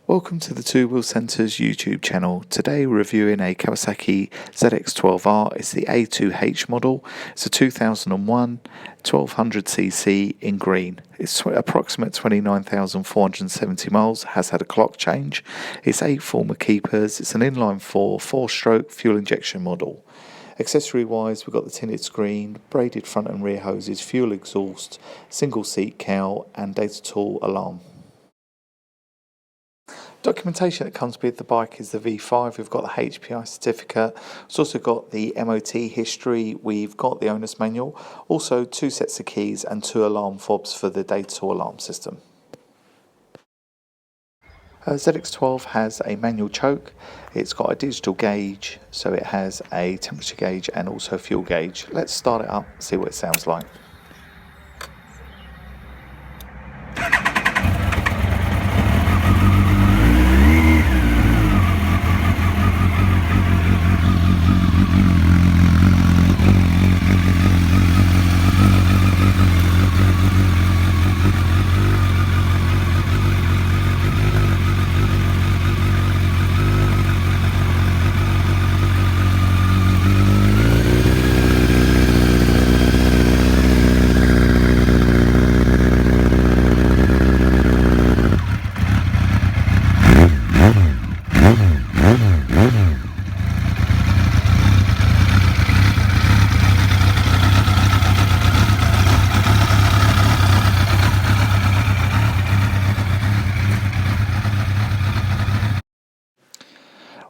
Welcome to the Two Wheel Centre's YouTube channel. Today we're reviewing a Kawasaki ZX12R. It's the A2-H model. It's a 2001 1200cc in green. It's approximate 29,470 miles, has had a clock change. It's 8 former keepers. It's an inline 4-stroke fuel injection model. Accessory wise, we've got the tinted screen, braided front and rear hoses, fuel exhaust, single seat cowl and data tool alarm. Documentation that comes with the bike is the V5. We've got the HPI certificate. It's also got the MOT history. We've got the owner's manual. Also 2 sets of keys and 2 alarm fobs for the data tool alarm system. ZX12 has a manual choke. It's got a digital gauge, so it has a temperature gauge and also fuel gauge. Let's start it up, see what it sounds like.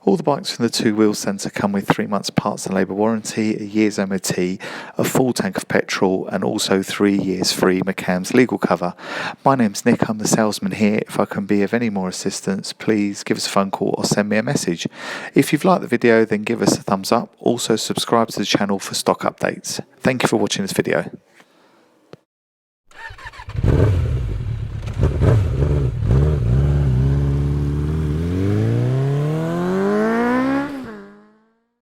All the bikes from the Two Wheel Centre come with 3 months parts and labour warranty, a year's MOT, a full tank of petrol and also 3 years free McCann's legal cover. My name's Nick, I'm the salesman here. If I can be of any more assistance, please give us a phone call or send me a message. If you've liked the video, then give us a thumbs up. Also subscribe to the channel for stock updates. Thank you for watching this video.